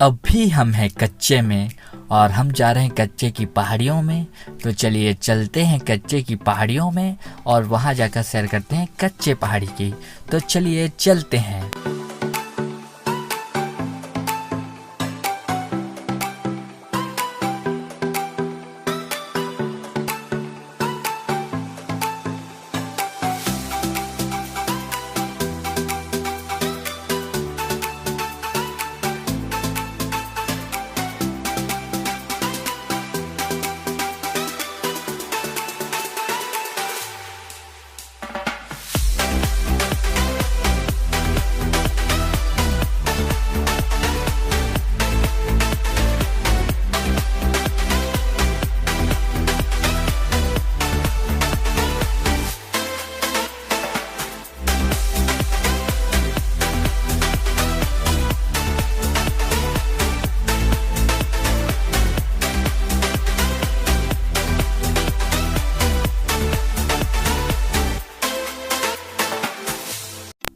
अभी हम हैं कच्चे में और हम जा रहे हैं कच्चे की पहाड़ियों में। तो चलिए चलते हैं कच्चे की पहाड़ियों में और वहाँ जाकर सैर करते हैं कच्चे पहाड़ी की। तो चलिए चलते हैं।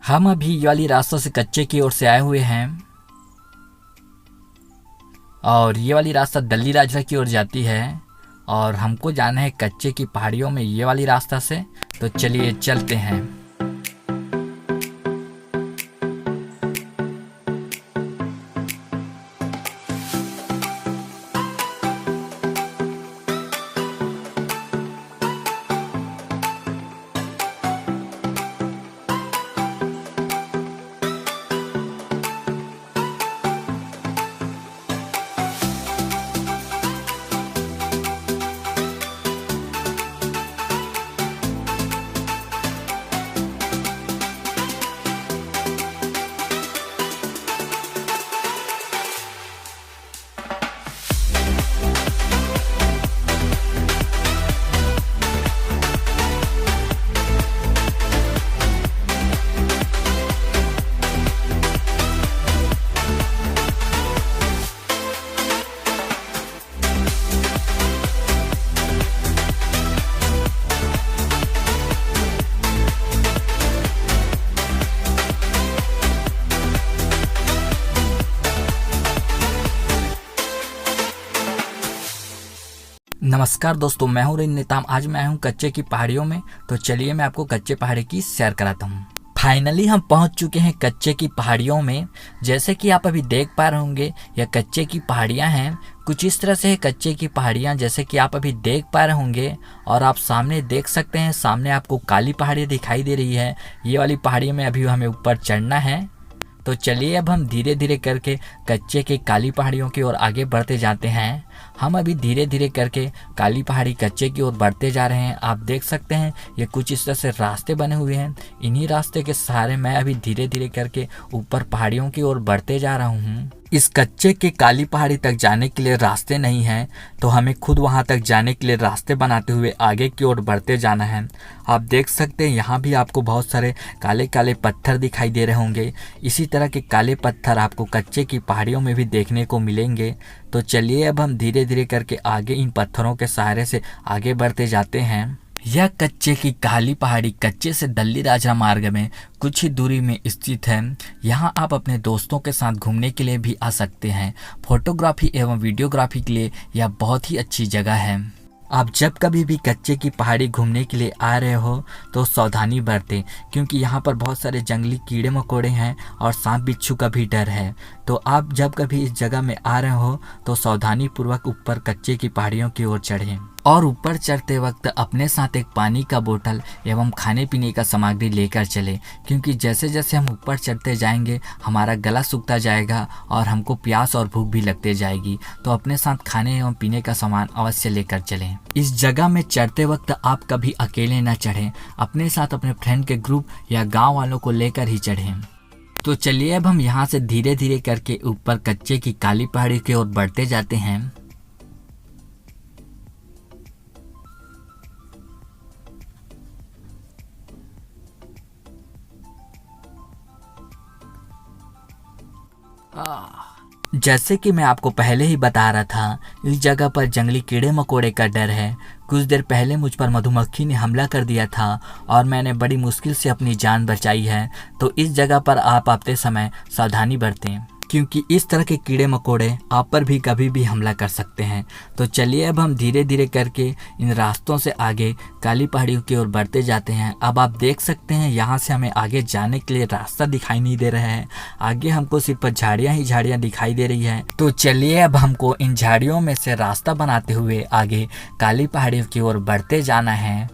हम अभी ये वाली रास्ता से कच्चे की ओर से आए हुए हैं और ये वाली रास्ता दल्ली राजरा की ओर जाती है और हमको जाना है कच्चे की पहाड़ियों में ये वाली रास्ता से। तो चलिए चलते हैं। नमस्कार दोस्तों, मैं हूं रिन नेताम। आज मैं आया हूं कच्चे की पहाड़ियों में। तो चलिए मैं आपको कच्चे पहाड़ी की सैर कराता हूं। फाइनली हम पहुंच चुके हैं कच्चे की पहाड़ियों में। जैसे कि आप अभी देख पा रहे होंगे यह कच्चे की पहाड़ियां हैं। कुछ इस तरह से है कच्चे की पहाड़ियां, जैसे कि आप अभी देख पा रहे होंगे। और आप सामने देख सकते हैं, सामने आपको काली पहाड़ी दिखाई दे रही है। ये वाली पहाड़ी में अभी हमें ऊपर चढ़ना है। तो चलिए अब हम धीरे धीरे करके कच्चे के काली पहाड़ियों की ओर आगे बढ़ते जाते हैं। हम अभी धीरे धीरे करके काली पहाड़ी कच्चे की ओर बढ़ते जा रहे हैं। आप देख सकते हैं ये कुछ इस तरह से रास्ते बने हुए हैं। इन्हीं रास्ते के सहारे मैं अभी धीरे धीरे करके ऊपर पहाड़ियों की ओर बढ़ते जा रहा हूँ। इस कच्चे के काली पहाड़ी तक जाने के लिए रास्ते नहीं हैं, तो हमें खुद वहां तक जाने के लिए रास्ते बनाते हुए आगे की ओर बढ़ते जाना है। आप देख सकते हैं यहाँ भी आपको बहुत सारे काले काले पत्थर दिखाई दे रहे होंगे। इसी तरह के काले पत्थर आपको कच्चे की पहाड़ियों में भी देखने को मिलेंगे। तो चलिए अब हम धीरे धीरे करके आगे इन पत्थरों के सहारे से आगे बढ़ते जाते हैं। यह कच्चे की काली पहाड़ी कच्चे से दल्ली राजरा मार्ग में कुछ ही दूरी में स्थित है। यहाँ आप अपने दोस्तों के साथ घूमने के लिए भी आ सकते हैं। फोटोग्राफी एवं वीडियोग्राफी के लिए यह बहुत ही अच्छी जगह है। आप जब कभी भी कच्चे की पहाड़ी घूमने के लिए आ रहे हो तो सावधानी बरतें, क्योंकि यहाँ पर बहुत सारे जंगली कीड़े मकोड़े हैं और सांप बिच्छू का भी डर है। तो आप जब कभी इस जगह में आ रहे हो तो सावधानी पूर्वक ऊपर कच्चे की पहाड़ियों की ओर चढ़ें और ऊपर चढ़ते वक्त अपने साथ एक पानी का बोतल एवं खाने पीने का सामग्री लेकर चलें, क्योंकि जैसे जैसे हम ऊपर चढ़ते जाएंगे हमारा गला सूखता जाएगा और हमको प्यास और भूख भी लगते जाएगी। तो अपने साथ खाने एवं पीने का सामान अवश्य लेकर चलें। इस जगह में चढ़ते वक्त आप कभी अकेले न चढ़ें, अपने साथ अपने फ्रेंड के ग्रुप या गाँव वालों को लेकर ही चढ़ें। तो चलिए अब हम यहाँ से धीरे धीरे करके ऊपर कच्चे की काली पहाड़ी की ओर बढ़ते जाते हैं। जैसे कि मैं आपको पहले ही बता रहा था, इस जगह पर जंगली कीड़े मकोड़े का डर है। कुछ देर पहले मुझ पर मधुमक्खी ने हमला कर दिया था और मैंने बड़ी मुश्किल से अपनी जान बचाई है। तो इस जगह पर आप आते समय सावधानी बरतें। क्योंकि इस तरह के कीड़े मकोड़े आप पर भी कभी भी हमला कर सकते हैं। तो चलिए अब हम धीरे धीरे करके इन रास्तों से आगे काली पहाड़ियों की ओर बढ़ते जाते हैं। अब आप देख सकते हैं यहाँ से हमें आगे जाने के लिए रास्ता दिखाई नहीं दे रहा है, आगे हमको सिर्फ झाड़ियाँ ही झाड़ियाँ दिखाई दे रही है। तो चलिए अब हमको इन झाड़ियों में से रास्ता बनाते हुए आगे काली पहाड़ियों की ओर बढ़ते जाना है।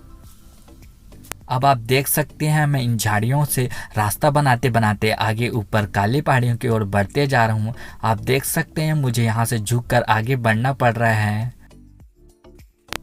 अब आप देख सकते हैं मैं इन झाड़ियों से रास्ता बनाते बनाते आगे ऊपर काली पहाड़ियों की ओर बढ़ते जा रहा हूँ। आप देख सकते हैं मुझे यहाँ से झुककर आगे बढ़ना पड़ रहा है।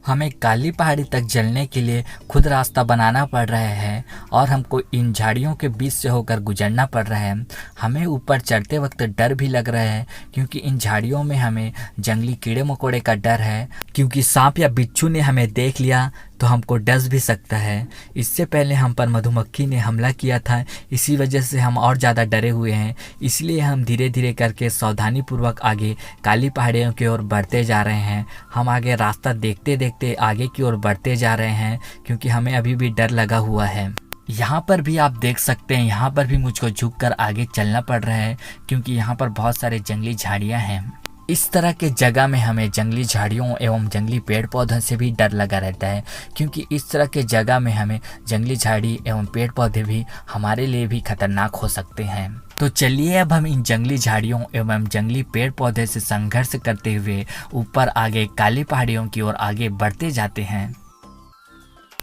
हमें काली पहाड़ी तक जलने के लिए खुद रास्ता बनाना पड़ रहा है और हमको इन झाड़ियों के बीच से होकर गुजरना पड़ रहा है। हमें ऊपर चढ़ते वक्त डर भी लग रहा है क्योंकि इन झाड़ियों में हमें जंगली कीड़े मकोड़े का डर है, क्योंकि सांप या बिच्छू ने हमें देख लिया तो हमको डस भी सकता है। इससे पहले हम पर मधुमक्खी ने हमला किया था, इसी वजह से हम और ज़्यादा डरे हुए हैं। इसलिए हम धीरे धीरे करके सावधानी पूर्वक आगे काली पहाड़ियों की ओर बढ़ते जा रहे हैं। हम आगे रास्ता देखते देखते आगे की ओर बढ़ते जा रहे हैं क्योंकि हमें अभी भी डर लगा हुआ है। यहाँ पर भी आप देख सकते हैं, यहाँ पर भी मुझको झुककर आगे चलना पड़ रहा है क्योंकि यहाँ पर बहुत सारे जंगली झाड़ियाँ हैं। इस तरह के जगह में हमें जंगली झाड़ियों एवं जंगली पेड़ पौधों से भी डर लगा रहता है, क्योंकि इस तरह के जगह में हमें जंगली झाड़ी एवं पेड़ पौधे भी हमारे लिए भी खतरनाक हो सकते हैं। तो चलिए अब हम इन जंगली झाड़ियों एवं जंगली पेड़ पौधे से संघर्ष करते हुए ऊपर आगे काली पहाड़ियों की ओर आगे बढ़ते जाते हैं।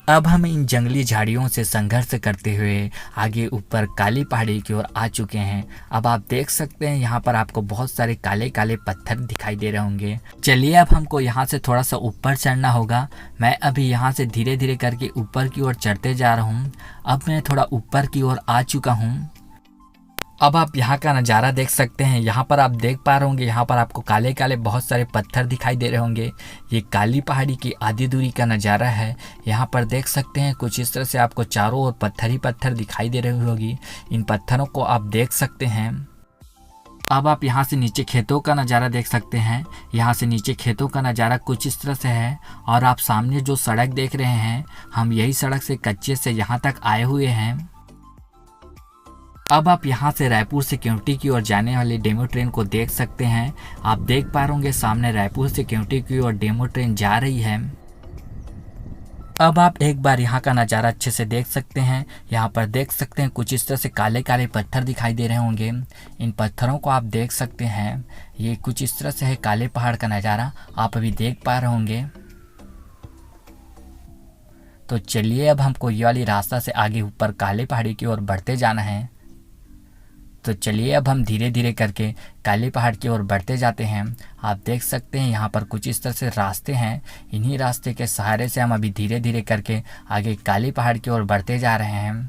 अब हम इन जंगली झाड़ियों से संघर्ष करते हुए आगे ऊपर काली पहाड़ी की ओर आ चुके हैं। अब आप देख सकते हैं यहाँ पर आपको बहुत सारे काले काले पत्थर दिखाई दे रहे होंगे। चलिए अब हमको यहाँ से थोड़ा सा ऊपर चढ़ना होगा। मैं अभी यहाँ से धीरे धीरे करके ऊपर की ओर चढ़ते जा रहा हूँ। अब मैं थोड़ा ऊपर की ओर आ चुका हूँ। अब आप यहाँ का नज़ारा देख सकते हैं। यहाँ पर आप देख पा रहे होंगे, यहाँ पर आपको काले काले बहुत सारे पत्थर दिखाई दे रहे होंगे। ये काली पहाड़ी की आधी दूरी का नज़ारा है। यहाँ पर देख सकते हैं कुछ इस तरह से आपको चारों ओर पत्थर ही पत्थर दिखाई दे रही होगी। इन पत्थरों को आप देख सकते हैं। अब आप यहाँ से नीचे खेतों का नज़ारा देख सकते हैं। यहाँ से नीचे खेतों का नज़ारा कुछ इस तरह से है और आप सामने जो सड़क देख रहे हैं, हम यही सड़क से कच्चे से यहाँ तक आए हुए हैं। अब आप यहाँ से रायपुर से केवटी की ओर जाने वाली डेमो ट्रेन को देख सकते हैं। आप देख पा रहे होंगे सामने रायपुर से केवटी की ओर डेमो ट्रेन जा रही है। अब आप एक बार यहाँ का नज़ारा अच्छे से देख सकते हैं। यहाँ पर देख सकते हैं कुछ इस तरह से काले काले पत्थर दिखाई दे रहे होंगे। इन पत्थरों को आप देख सकते हैं। ये कुछ इस तरह से है काले पहाड़ का नज़ारा, आप अभी देख पा रहे होंगे। तो चलिए अब हमको ये वाली रास्ता से आगे ऊपर काले पहाड़ी की ओर बढ़ते जाना है। तो चलिए अब हम धीरे धीरे करके काली पहाड़ की ओर बढ़ते जाते हैं। आप देख सकते हैं यहाँ पर कुछ इस तरह से रास्ते हैं। इन्हीं रास्ते के सहारे से हम अभी धीरे धीरे करके आगे काली पहाड़ की ओर बढ़ते जा रहे हैं।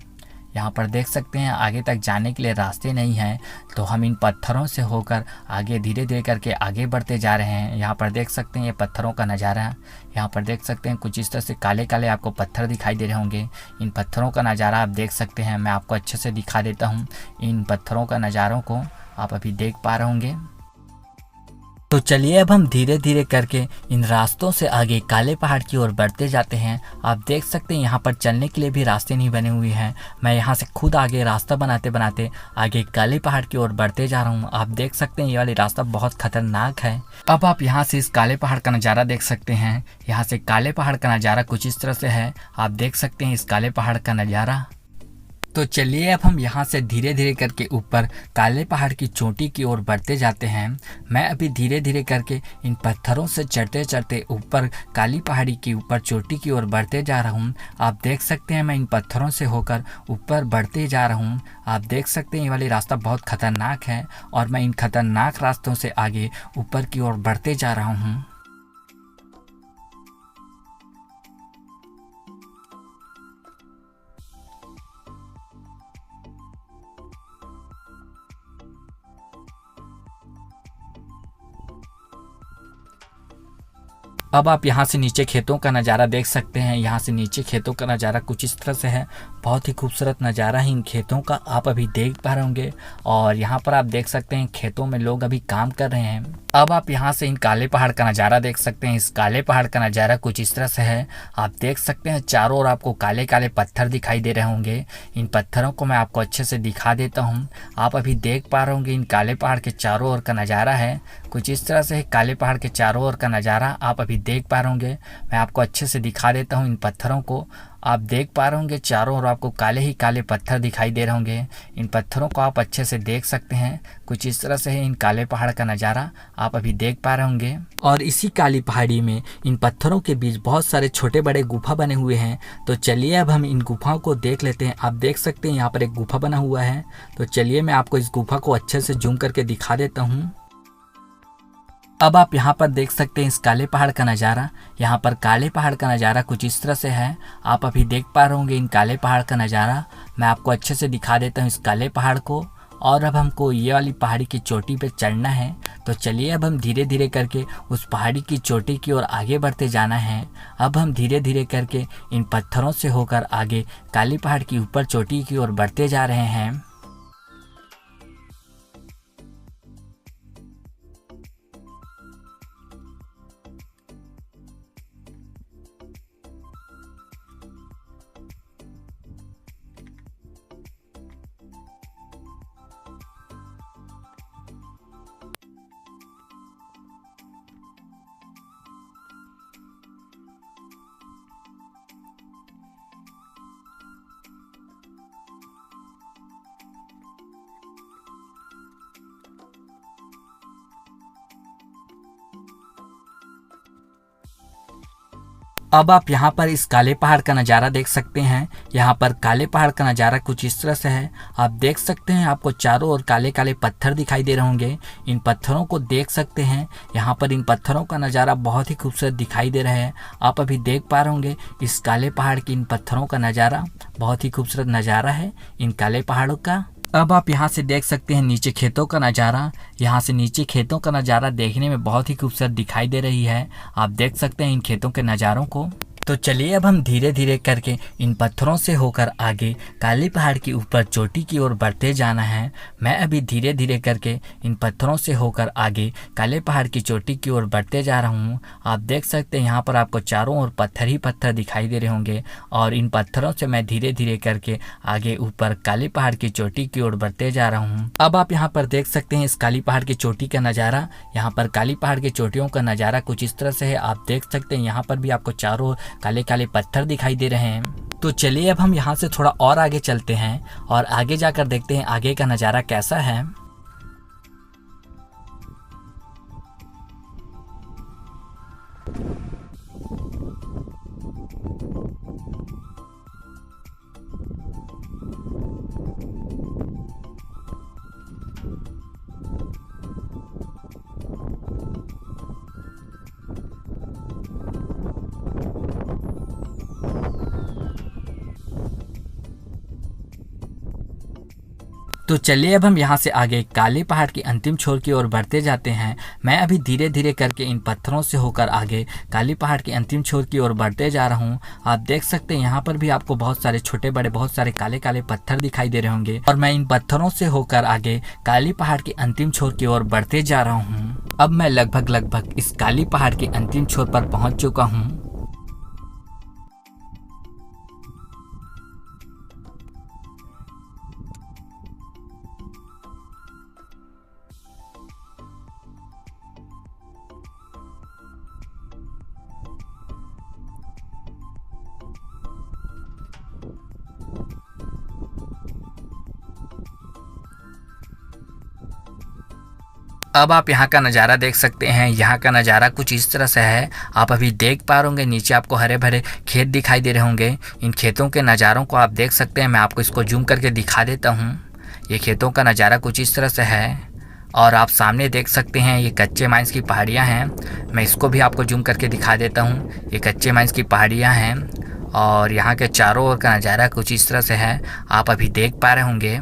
यहाँ पर देख सकते हैं आगे तक जाने के लिए रास्ते नहीं हैं, तो हम इन पत्थरों से होकर आगे धीरे धीरे करके आगे बढ़ते जा रहे हैं। यहाँ पर देख सकते हैं ये पत्थरों का नज़ारा। यहाँ पर देख सकते हैं कुछ इस तरह से काले काले आपको पत्थर दिखाई दे रहे होंगे। इन पत्थरों का नज़ारा आप देख सकते हैं। मैं आपको अच्छे से दिखा देता हूँ इन पत्थरों का नज़ारों को, आप अभी देख पा रहे होंगे। तो चलिए अब हम धीरे धीरे करके इन रास्तों से आगे काले पहाड़ की ओर बढ़ते जाते हैं। आप देख सकते हैं यहाँ पर चलने के लिए भी रास्ते नहीं बने हुए हैं। मैं यहाँ से खुद आगे रास्ता बनाते बनाते आगे काले पहाड़ की ओर बढ़ते जा रहा हूँ। आप देख सकते हैं ये वाली रास्ता बहुत खतरनाक है। अब आप यहाँ से इस काले पहाड़ का नज़ारा देख सकते हैं। यहाँ से काले पहाड़ का नज़ारा कुछ इस तरह से है। आप देख सकते हैं इस काले पहाड़ का नज़ारा। तो चलिए अब हम यहाँ से धीरे धीरे करके ऊपर काले पहाड़ की चोटी की ओर बढ़ते जाते हैं। मैं अभी धीरे धीरे करके इन पत्थरों से चढ़ते चढ़ते ऊपर काली पहाड़ी की ऊपर चोटी की ओर बढ़ते जा रहा हूँ। आप देख सकते हैं मैं इन पत्थरों से होकर ऊपर बढ़ते जा रहा हूँ। आप देख सकते हैं ये वाली रास्ता बहुत खतरनाक है और मैं इन खतरनाक रास्तों से आगे ऊपर की ओर बढ़ते जा रहा हूँ। अब आप यहाँ से नीचे खेतों का नज़ारा देख सकते हैं। यहाँ से नीचे खेतों का नज़ारा कुछ इस तरह से है। बहुत ही खूबसूरत नज़ारा है इन खेतों का, आप अभी देख पा रहे होंगे। और यहाँ पर आप देख सकते हैं खेतों में लोग अभी काम कर रहे हैं। अब आप यहाँ से इन काले पहाड़ का नज़ारा देख सकते हैं। इस काले पहाड़ का नज़ारा कुछ इस तरह से है। आप देख सकते हैं चारों ओर आपको काले काले पत्थर दिखाई दे रहे होंगे। इन पत्थरों को मैं आपको अच्छे से दिखा देता हूँ। आप अभी देख पा रहे होंगे इन काले पहाड़ के चारों ओर का नज़ारा है कुछ इस तरह से। काले पहाड़ के चारों ओर का नज़ारा आप अभी देख पा रहे होंगे। मैं आपको अच्छे से दिखा देता हूँ इन पत्थरों को। आप देख पा रहे होंगे चारों ओर आपको काले ही काले पत्थर दिखाई दे रहे होंगे। इन पत्थरों को आप अच्छे से देख सकते हैं। कुछ इस तरह से है इन काले पहाड़ का नज़ारा, आप अभी देख पा रहे होंगे। और इसी काली पहाड़ी में इन पत्थरों के बीच बहुत सारे छोटे बड़े गुफा बने हुए हैं। तो चलिए अब हम इन गुफाओं को देख लेते हैं। आप देख सकते हैं यहाँ पर एक गुफा बना हुआ है। तो चलिए मैं आपको इस गुफा को अच्छे से जूम करके दिखा देता हूँ। अब आप यहाँ पर देख सकते हैं इस काले पहाड़ का नज़ारा। यहाँ पर काले पहाड़ का नज़ारा कुछ इस तरह से है। आप अभी देख पा रहे होंगे इन काले पहाड़ का नज़ारा। मैं आपको अच्छे से दिखा देता हूँ इस काले पहाड़ को। और अब हमको ये वाली पहाड़ी की चोटी पे चढ़ना है। तो चलिए अब हम धीरे धीरे करके उस पहाड़ी की चोटी की ओर आगे बढ़ते जाना है। अब हम धीरे धीरे करके इन पत्थरों से होकर आगे काली पहाड़ की ऊपर चोटी की ओर बढ़ते जा रहे हैं। अब आप यहाँ पर इस काले पहाड़ का नज़ारा देख सकते हैं। यहाँ पर काले पहाड़ का नज़ारा कुछ इस तरह से है। आप देख सकते हैं आपको चारों ओर काले काले पत्थर दिखाई दे रहे होंगे। इन पत्थरों को देख सकते हैं। यहाँ पर इन पत्थरों का नज़ारा बहुत ही खूबसूरत दिखाई दे रहा है। आप अभी देख पा रहे होंगे इस काले पहाड़ की इन पत्थरों का नज़ारा बहुत ही खूबसूरत नज़ारा है इन काले पहाड़ों का। अब आप यहाँ से देख सकते हैं नीचे खेतों का नज़ारा। यहाँ से नीचे खेतों का नज़ारा देखने में बहुत ही खूबसूरत दिखाई दे रही है। आप देख सकते हैं इन खेतों के नज़ारों को। तो चलिए अब हम धीरे धीरे करके इन पत्थरों से होकर आगे काली पहाड़ की ऊपर चोटी की ओर बढ़ते जाना है। मैं अभी धीरे धीरे करके इन पत्थरों से होकर आगे काले पहाड़ की चोटी की ओर बढ़ते जा रहा हूँ। आप देख सकते हैं यहाँ पर आपको चारों ओर पत्थर ही पत्थर दिखाई दे रहे होंगे। और इन पत्थरों से मैं धीरे धीरे करके आगे ऊपर काली पहाड़ की चोटी की ओर बढ़ते जा रहा हूँ। अब आप यहाँ पर देख सकते हैं इस काली पहाड़ की चोटी का नज़ारा। यहाँ पर काली पहाड़ की चोटियों का नज़ारा कुछ इस तरह से है। आप देख सकते हैं यहाँ पर भी आपको चारों काले काले पत्थर दिखाई दे रहे हैं। तो चलिए अब हम यहाँ से थोड़ा और आगे चलते हैं और आगे जाकर देखते हैं आगे का नज़ारा कैसा है। तो चलिए अब हम यहाँ से आगे काले पहाड़ की अंतिम छोर की ओर बढ़ते जाते हैं। मैं अभी धीरे धीरे करके इन पत्थरों से होकर आगे काली पहाड़ की अंतिम छोर की ओर बढ़ते जा रहा हूँ। आप देख सकते हैं यहाँ पर भी आपको बहुत सारे छोटे बड़े बहुत सारे काले काले पत्थर दिखाई दे रहे होंगे। और मैं इन पत्थरों से होकर आगे काली पहाड़ की अंतिम छोर की ओर बढ़ते जा रहा हूँ। अब मैं लगभग इस काली पहाड़ की अंतिम छोर पर पहुँच चुका हूँ। अब आप यहाँ का नज़ारा देख सकते हैं। यहाँ का नज़ारा कुछ इस तरह से है। आप अभी देख पा रहे होंगे नीचे आपको हरे भरे खेत दिखाई दे रहे होंगे। इन खेतों के नज़ारों को आप देख सकते हैं। मैं आपको इसको जूम करके दिखा देता हूँ। ये खेतों का नज़ारा कुछ इस तरह से है। और आप सामने देख सकते हैं ये कच्चे माइंस की पहाड़ियाँ हैं। मैं इसको भी आपको जूम करके दिखा देता हूँ। ये कच्चे माइंस की पहाड़ियाँ हैं और यहाँ के चारों ओर का नज़ारा कुछ इस तरह से है। आप अभी देख पा रहे होंगे।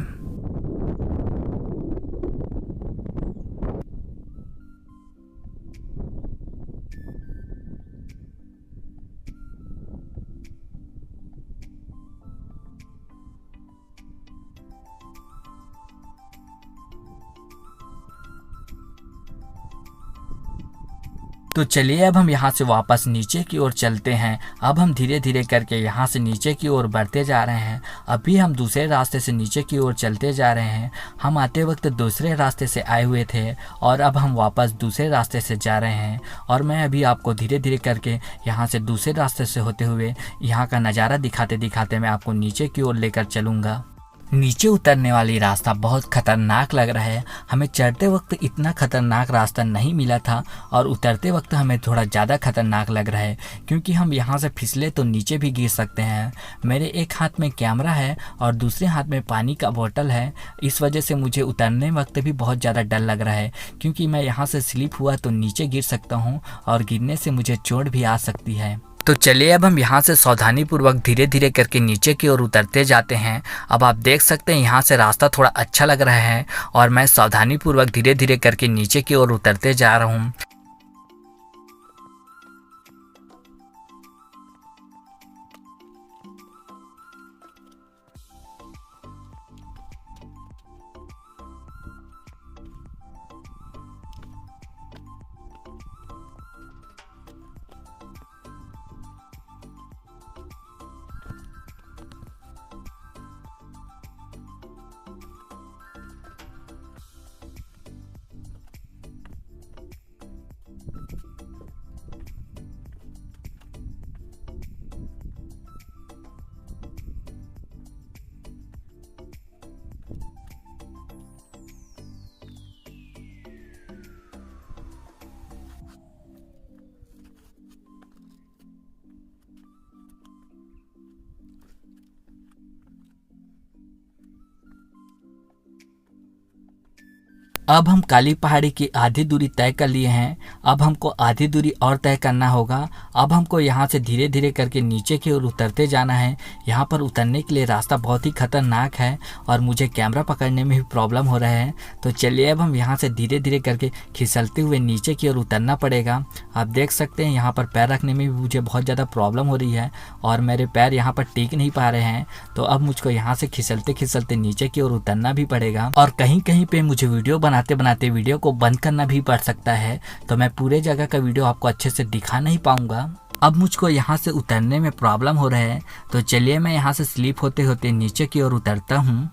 तो चलिए अब हम यहाँ से वापस नीचे की ओर चलते हैं। अब हम धीरे धीरे करके यहाँ से नीचे की ओर बढ़ते जा रहे हैं। अभी हम दूसरे रास्ते से नीचे की ओर चलते जा रहे हैं। हम आते वक्त दूसरे रास्ते से आए हुए थे और अब हम वापस दूसरे रास्ते से जा रहे हैं। और मैं अभी आपको धीरे धीरे करके यहाँ से दूसरे रास्ते से होते हुए यहाँ का नज़ारा दिखाते दिखाते मैं आपको नीचे की ओर लेकर चलूँगा। नीचे उतरने वाली रास्ता बहुत खतरनाक लग रहा है। हमें चढ़ते वक्त इतना खतरनाक रास्ता नहीं मिला था और उतरते वक्त हमें थोड़ा ज़्यादा खतरनाक लग रहा है, क्योंकि हम यहाँ से फिसले तो नीचे भी गिर सकते हैं। मेरे एक हाथ में कैमरा है और दूसरे हाथ में पानी का बोतल है। इस वजह से मुझे उतरने वक्त भी बहुत ज़्यादा डर लग रहा है, क्योंकि मैं यहाँ से स्लिप हुआ तो नीचे गिर सकता हूँ और गिरने से मुझे चोट भी आ सकती है। तो चलिए अब हम यहाँ से सावधानी पूर्वक धीरे धीरे करके नीचे की ओर उतरते जाते हैं। अब आप देख सकते हैं यहाँ से रास्ता थोड़ा अच्छा लग रहा है और मैं सावधानी पूर्वक धीरे धीरे करके नीचे की ओर उतरते जा रहा हूँ। अब हम काली पहाड़ी की आधी दूरी तय कर लिए हैं। अब हमको आधी दूरी और तय करना होगा। अब हमको यहाँ से धीरे धीरे करके नीचे की ओर उतरते जाना है। यहाँ पर उतरने के लिए रास्ता बहुत ही खतरनाक है और मुझे कैमरा पकड़ने में भी प्रॉब्लम हो रहा है। तो चलिए अब हम यहाँ से धीरे धीरे करके खिसलते हुए नीचे की ओर उतरना पड़ेगा। आप देख सकते हैं यहाँ पर पैर रखने में भी मुझे बहुत ज़्यादा प्रॉब्लम हो रही है और मेरे पैर यहाँ पर टिक नहीं पा रहे हैं। तो अब मुझको यहाँ से खिसलते खिसलते नीचे की ओर उतरना भी पड़ेगा और कहीं कहीं पे मुझे वीडियो बनाते बनाते वीडियो को बंद करना भी पड़ सकता है, तो मैं पूरे जगह का वीडियो आपको अच्छे से दिखा नहीं पाऊंगा। अब मुझको यहाँ से उतरने में प्रॉब्लम हो रहा है, तो चलिए मैं यहाँ से स्लिप होते होते नीचे की ओर उतरता हूँ।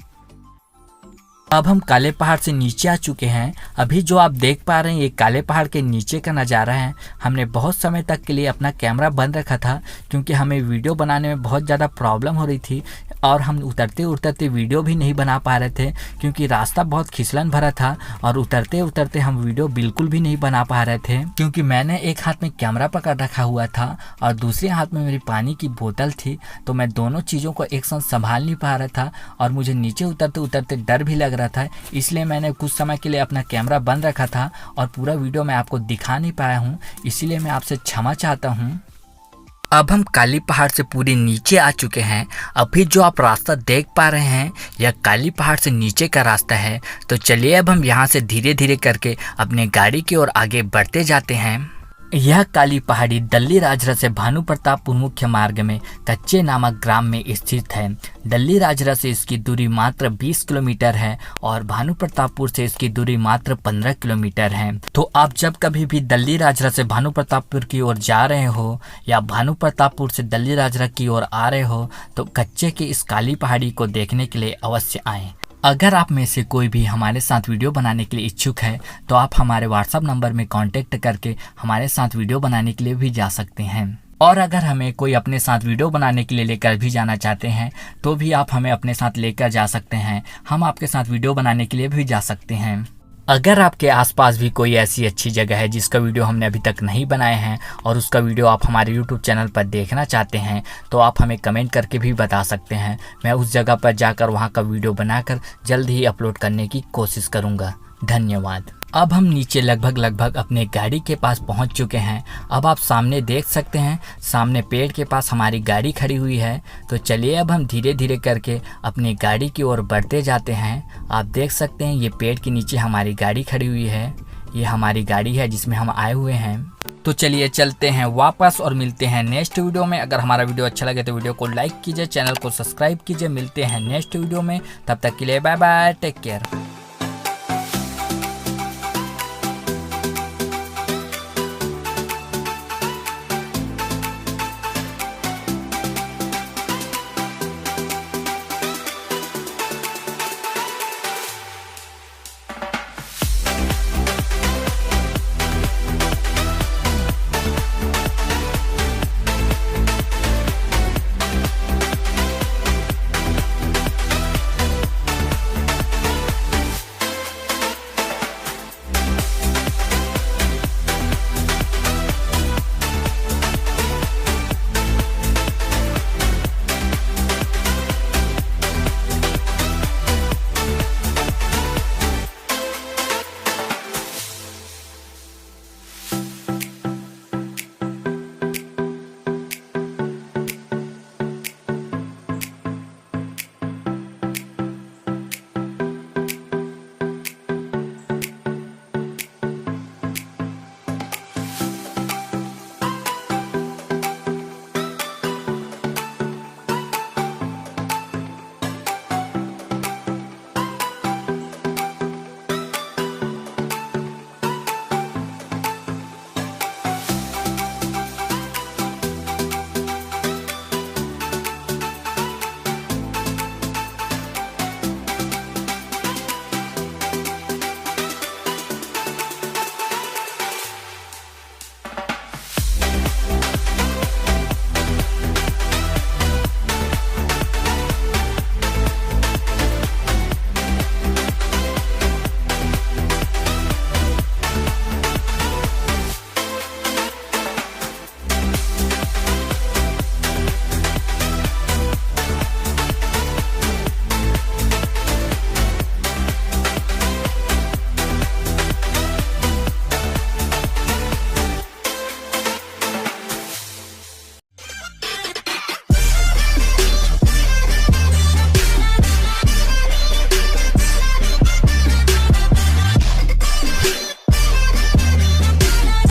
अब हम काले पहाड़ से नीचे आ चुके हैं। अभी जो आप देख पा रहे हैं ये काले पहाड़ के नीचे का नज़ारा है। हमने बहुत समय तक के लिए अपना कैमरा बंद रखा था क्योंकि हमें वीडियो बनाने में बहुत ज़्यादा प्रॉब्लम हो रही थी और हम उतरते उतरते वीडियो भी नहीं बना पा रहे थे क्योंकि रास्ता बहुत फिसलन भरा था और उतरते उतरते हम वीडियो बिल्कुल भी नहीं बना पा रहे थे क्योंकि मैंने एक हाथ में कैमरा पकड़ रखा हुआ था और दूसरे हाथ में मेरी पानी की बोतल थी। तो मैं दोनों चीज़ों को एक साथ संभाल नहीं पा रहा था और मुझे नीचे उतरते उतरते डर भी लग रहा था। इसलिए मैंने कुछ समय के लिए अपना कैमरा बंद रखा था और पूरा वीडियो मैं आपको दिखा नहीं पाया हूँ, इसीलिए मैं आपसे क्षमा चाहता हूँ। अब हम काली पहाड़ से पूरे नीचे आ चुके हैं। अभी जो आप रास्ता देख पा रहे हैं यह काली पहाड़ से नीचे का रास्ता है। तो चलिए अब हम यहाँ से धीरे धीरे करके अपने गाड़ी की ओर आगे बढ़ते जाते हैं। यह काली पहाड़ी दल्ली राजरा से भानु प्रतापपुर मुख्य मार्ग में कच्चे नामक ग्राम में स्थित है। दल्ली राजरा से इसकी दूरी मात्र 20 किलोमीटर है और भानु प्रतापपुर से इसकी दूरी मात्र 15 किलोमीटर है। तो आप जब कभी भी दल्ली राजरा से भानु प्रतापपुर की ओर जा रहे हो या भानु प्रतापपुर से दल्ली राजरा की ओर आ रहे हो तो कच्चे की इस काली पहाड़ी को देखने के लिए अवश्य आएँ। अगर आप में से कोई भी हमारे साथ वीडियो बनाने के लिए इच्छुक है तो आप हमारे व्हाट्सएप नंबर में कांटेक्ट करके हमारे साथ वीडियो बनाने के लिए भी जा सकते हैं। और अगर हमें कोई अपने साथ वीडियो बनाने के लिए लेकर भी जाना चाहते हैं तो भी आप हमें अपने साथ लेकर जा सकते हैं। हम आपके साथ वीडियो बनाने के लिए भी जा सकते हैं। अगर आपके आसपास भी कोई ऐसी अच्छी जगह है जिसका वीडियो हमने अभी तक नहीं बनाए हैं और उसका वीडियो आप हमारे YouTube चैनल पर देखना चाहते हैं तो आप हमें कमेंट करके भी बता सकते हैं। मैं उस जगह पर जाकर वहां का वीडियो बनाकर जल्द ही अपलोड करने की कोशिश करूंगा। धन्यवाद। अब हम नीचे लगभग अपने गाड़ी के पास पहुंच चुके हैं। अब आप सामने देख सकते हैं, सामने पेड़ के पास हमारी गाड़ी खड़ी हुई है। तो चलिए अब हम धीरे धीरे करके अपनी गाड़ी की ओर बढ़ते जाते हैं। आप देख सकते हैं ये पेड़ के नीचे हमारी गाड़ी खड़ी हुई है। ये हमारी गाड़ी है जिसमें हम आए हुए हैं। तो चलिए चलते हैं वापस और मिलते हैं नेक्स्ट वीडियो में। अगर हमारा वीडियो अच्छा लगे तो वीडियो को लाइक कीजिए, चैनल को सब्सक्राइब कीजिए। मिलते हैं नेक्स्ट वीडियो में, तब तक के लिए बाय बाय, टेक केयर।